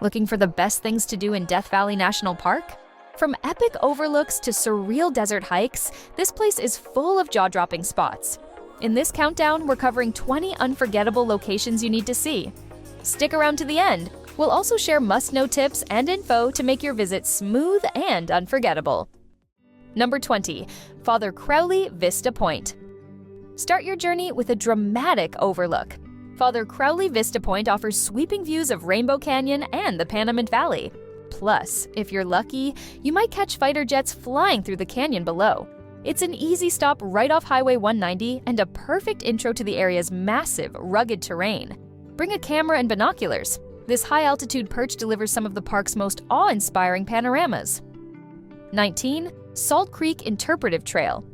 Looking for the best things to do in Death Valley National Park? From epic overlooks to surreal desert hikes, this place is full of jaw-dropping spots. In this countdown, we're covering 20 unforgettable locations you need to see. Stick around to the end. We'll also share must-know tips and info to make your visit smooth and unforgettable. Number 20. Father Crowley Vista Point. Start your journey with a dramatic overlook. Father Crowley Vista Point offers sweeping views of Rainbow Canyon and the Panamint Valley. Plus, if you're lucky, you might catch fighter jets flying through the canyon below. It's an easy stop right off Highway 190 and a perfect intro to the area's massive, rugged terrain. Bring a camera and binoculars. This high-altitude perch delivers some of the park's most awe-inspiring panoramas. 19. Salt Creek Interpretive Trail.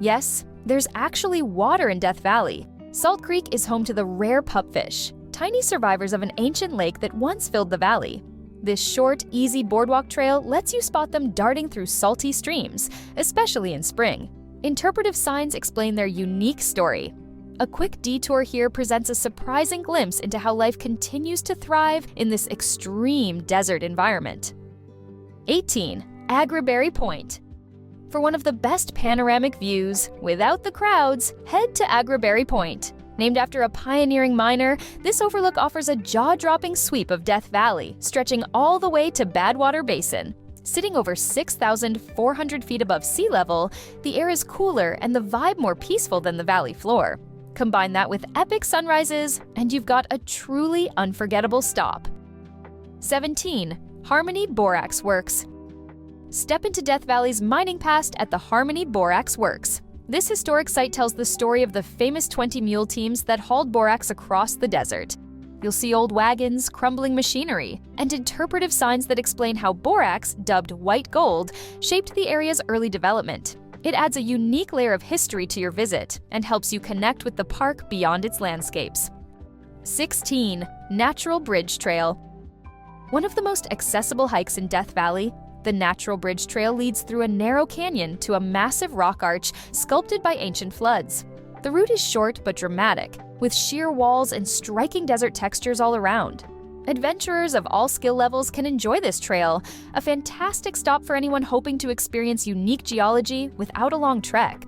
Yes, there's actually water in Death Valley. Salt Creek is home to the rare pupfish, tiny survivors of an ancient lake that once filled the valley. This short, easy boardwalk trail lets you spot them darting through salty streams, especially in spring. Interpretive signs explain their unique story. A quick detour here presents a surprising glimpse into how life continues to thrive in this extreme desert environment. 18. Agriberry Point. For one of the best panoramic views, without the crowds, head to Agriberry Point. Named after a pioneering miner, this overlook offers a jaw-dropping sweep of Death Valley, stretching all the way to Badwater Basin. Sitting over 6,400 feet above sea level, the air is cooler and the vibe more peaceful than the valley floor. Combine that with epic sunrises, and you've got a truly unforgettable stop. 17. Harmony Borax Works. Step into Death Valley's mining past at the Harmony Borax Works. This historic site tells the story of the famous 20 mule teams that hauled borax across the desert. You'll see old wagons, crumbling machinery, and interpretive signs that explain how borax, dubbed white gold, shaped the area's early development. It adds a unique layer of history to your visit and helps you connect with the park beyond its landscapes. 16. Natural Bridge Trail. One of the most accessible hikes in Death Valley, the Natural Bridge Trail leads through a narrow canyon to a massive rock arch sculpted by ancient floods. The route is short but dramatic, with sheer walls and striking desert textures all around. Adventurers of all skill levels can enjoy this trail, a fantastic stop for anyone hoping to experience unique geology without a long trek.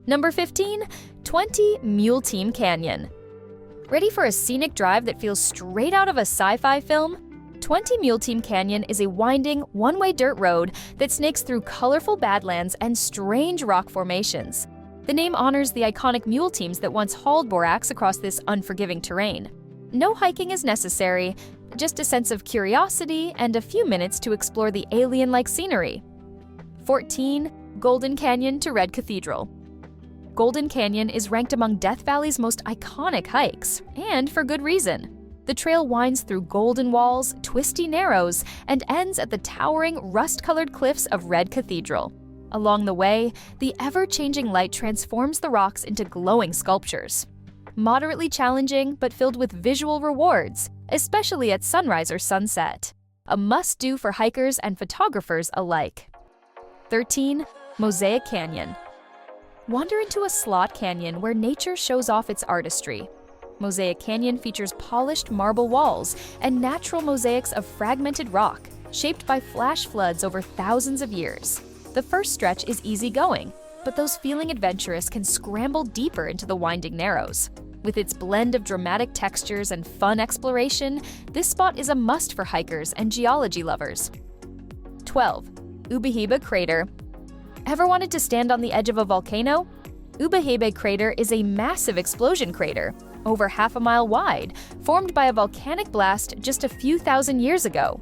Number 15. 20 Mule Team Canyon. Ready for a scenic drive that feels straight out of a sci-fi film? 20 Mule Team Canyon is a winding, one-way dirt road that snakes through colorful badlands and strange rock formations. The name honors the iconic mule teams that once hauled borax across this unforgiving terrain. No hiking is necessary, just a sense of curiosity and a few minutes to explore the alien-like scenery. 14. Golden Canyon to Red Cathedral. Golden Canyon is ranked among Death Valley's most iconic hikes, and for good reason. The trail winds through golden walls, twisty narrows, and ends at the towering, rust-colored cliffs of Red Cathedral. Along the way, the ever-changing light transforms the rocks into glowing sculptures. Moderately challenging, but filled with visual rewards, especially at sunrise or sunset. A must-do for hikers and photographers alike. 13. Mosaic Canyon. Wander into a slot canyon where nature shows off its artistry. Mosaic Canyon features polished marble walls and natural mosaics of fragmented rock, shaped by flash floods over thousands of years. The first stretch is easygoing, but those feeling adventurous can scramble deeper into the winding narrows. With its blend of dramatic textures and fun exploration, this spot is a must for hikers and geology lovers. 12. Ubeheba Crater. Ever wanted to stand on the edge of a volcano? Ubeheba Crater is a massive explosion crater, over half a mile wide, formed by a volcanic blast just a few thousand years ago.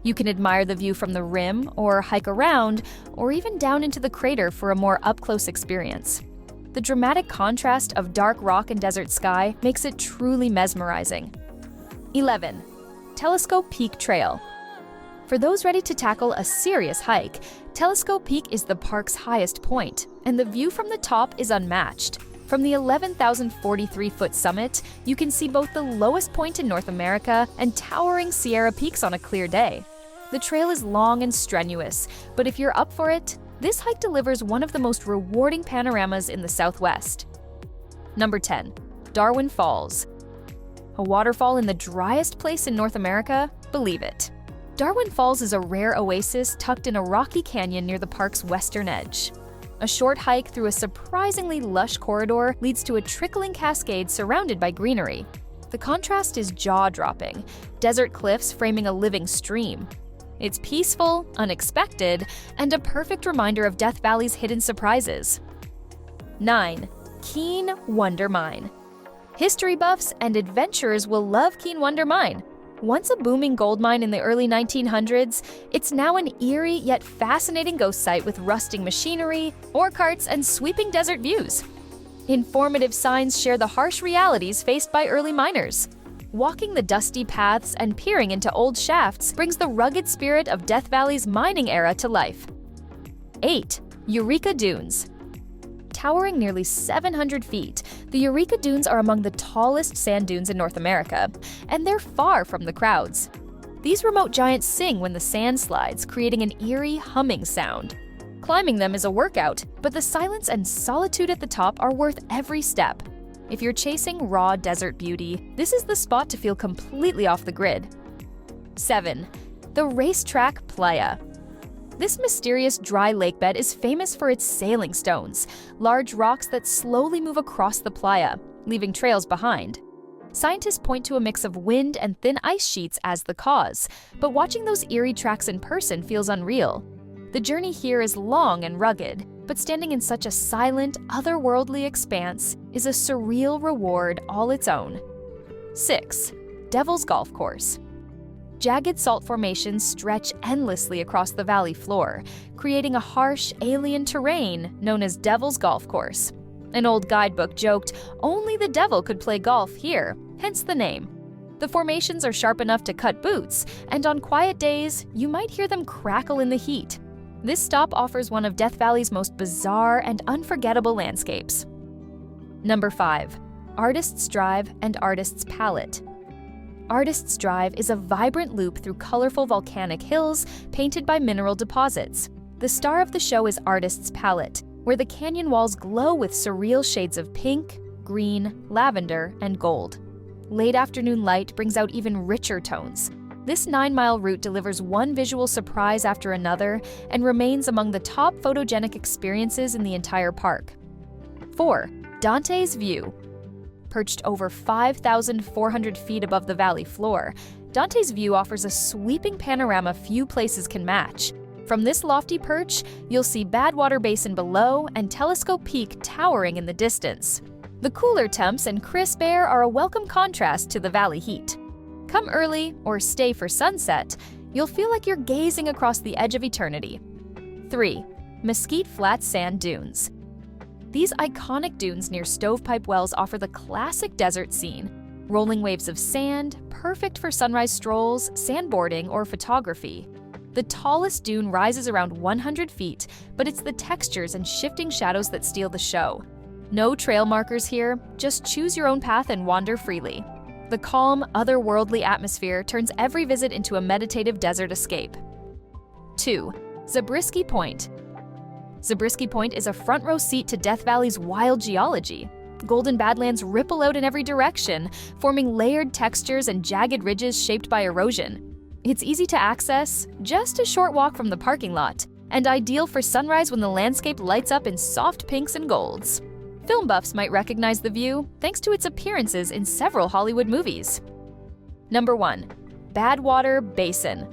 You can admire the view from the rim, or hike around, or even down into the crater for a more up-close experience. The dramatic contrast of dark rock and desert sky makes it truly mesmerizing. 11. Telescope Peak Trail. For those ready to tackle a serious hike, Telescope Peak is the park's highest point, and the view from the top is unmatched. From the 11,043-foot summit, you can see both the lowest point in North America and towering Sierra peaks on a clear day. The trail is long and strenuous, but if you're up for it, this hike delivers one of the most rewarding panoramas in the Southwest. Number 10. Darwin Falls. A waterfall in the driest place in North America? believe it. Darwin Falls is a rare oasis tucked in a rocky canyon near the park's western edge. A short hike through a surprisingly lush corridor leads to a trickling cascade surrounded by greenery. The contrast is jaw-dropping, desert cliffs framing a living stream. It's peaceful, unexpected, and a perfect reminder of Death Valley's hidden surprises. 9. Keene Wonder Mine. History buffs and adventurers will love Keene Wonder Mine. Once a booming gold mine in the early 1900s, it's now an eerie yet fascinating ghost site with rusting machinery, ore carts, and sweeping desert views. Informative signs share the harsh realities faced by early miners. Walking the dusty paths and peering into old shafts brings the rugged spirit of Death Valley's mining era to life. 8. Eureka Dunes. Towering nearly 700 feet, the Eureka Dunes are among the tallest sand dunes in North America, and they're far from the crowds. These remote giants sing when the sand slides, creating an eerie humming sound. Climbing them is a workout, but the silence and solitude at the top are worth every step. If you're chasing raw desert beauty, this is the spot to feel completely off the grid. 7. The Racetrack Playa. This mysterious dry lakebed is famous for its sailing stones, large rocks that slowly move across the playa, leaving trails behind. Scientists point to a mix of wind and thin ice sheets as the cause, but watching those eerie tracks in person feels unreal. The journey here is long and rugged, but standing in such a silent, otherworldly expanse is a surreal reward all its own. 6. Devil's Golf Course. Jagged salt formations stretch endlessly across the valley floor, creating a harsh, alien terrain known as Devil's Golf Course. An old guidebook joked, only the devil could play golf here, hence the name. The formations are sharp enough to cut boots, and on quiet days, you might hear them crackle in the heat. This stop offers one of Death Valley's most bizarre and unforgettable landscapes. Number 5. Artist's Drive and Artist's Palette. Artist's Drive is a vibrant loop through colorful volcanic hills painted by mineral deposits. The star of the show is Artist's Palette, where the canyon walls glow with surreal shades of pink, green, lavender, and gold. Late afternoon light brings out even richer tones. This 9-mile route delivers one visual surprise after another and remains among the top photogenic experiences in the entire park. 4. Dante's View. Perched over 5,400 feet above the valley floor, Dante's View offers a sweeping panorama few places can match. From this lofty perch, you'll see Badwater Basin below and Telescope Peak towering in the distance. The cooler temps and crisp air are a welcome contrast to the valley heat. Come early or stay for sunset, you'll feel like you're gazing across the edge of eternity. 3. Mesquite Flat Sand Dunes. These iconic dunes near Stovepipe Wells offer the classic desert scene. Rolling waves of sand, perfect for sunrise strolls, sandboarding, or photography. The tallest dune rises around 100 feet, but it's the textures and shifting shadows that steal the show. No trail markers here, just choose your own path and wander freely. The calm, otherworldly atmosphere turns every visit into a meditative desert escape. 2. Zabriskie Point. Zabriskie Point is a front-row seat to Death Valley's wild geology. Golden Badlands ripple out in every direction, forming layered textures and jagged ridges shaped by erosion. It's easy to access, just a short walk from the parking lot, and ideal for sunrise when the landscape lights up in soft pinks and golds. Film buffs might recognize the view thanks to its appearances in several Hollywood movies. Number 1. Badwater Basin.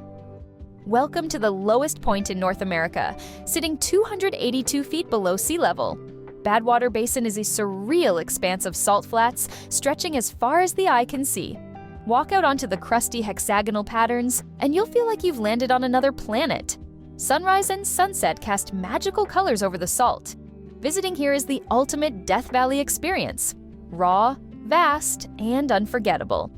Welcome to the lowest point in North America, sitting 282 feet below sea level. Badwater Basin is a surreal expanse of salt flats stretching as far as the eye can see. Walk out onto the crusty hexagonal patterns, and you'll feel like you've landed on another planet. Sunrise and sunset cast magical colors over the salt. Visiting here is the ultimate Death Valley experience. Raw, vast, and unforgettable.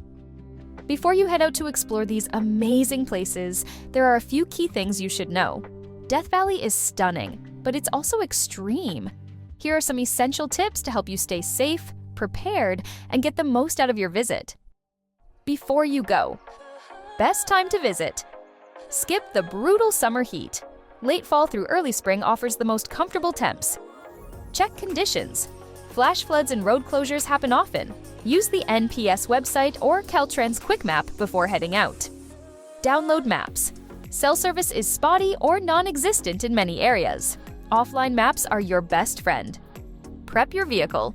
Before you head out to explore these amazing places, there are a few key things you should know. Death Valley is stunning, but it's also extreme. Here are some essential tips to help you stay safe, prepared, and get the most out of your visit. Before you go, best time to visit. Skip the brutal summer heat. Late fall through early spring offers the most comfortable temps. Check conditions. Flash floods and road closures happen often. Use the NPS website or Caltrans Quick Map before heading out. Download maps. Cell service is spotty or non-existent in many areas. Offline maps are your best friend. Prep your vehicle.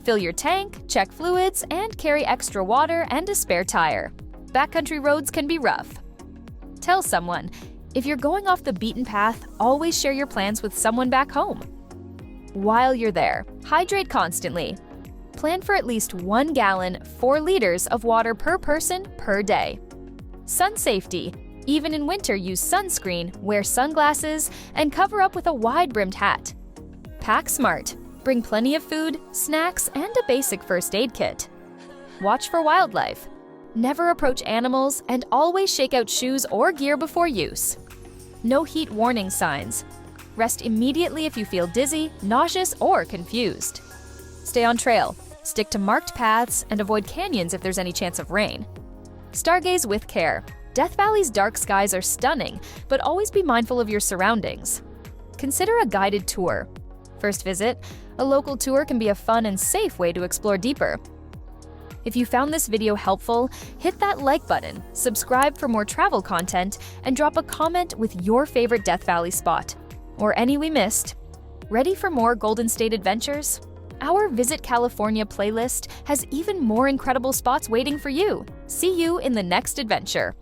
Fill your tank, check fluids, and carry extra water and a spare tire. Backcountry roads can be rough. Tell someone. If you're going off the beaten path, always share your plans with someone back home. While you're there, hydrate constantly. Plan for at least 1 gallon, 4 liters of water per person per day. Sun safety. Even in winter, use sunscreen, wear sunglasses, and cover up with a wide-brimmed hat. Pack smart. Bring plenty of food, snacks, and a basic first aid kit. Watch for wildlife. Never approach animals, and always shake out shoes or gear before use. No heat warning signs. Rest immediately if you feel dizzy, nauseous, or confused. Stay on trail. Stick to marked paths and avoid canyons if there's any chance of rain. Stargaze with care. Death Valley's dark skies are stunning, but always be mindful of your surroundings. Consider a guided tour. First visit, a local tour can be a fun and safe way to explore deeper. If you found this video helpful, hit that like button, subscribe for more travel content, and drop a comment with your favorite Death Valley spot, or any we missed. Ready for more Golden State adventures? Our Visit California playlist has even more incredible spots waiting for you. See you in the next adventure.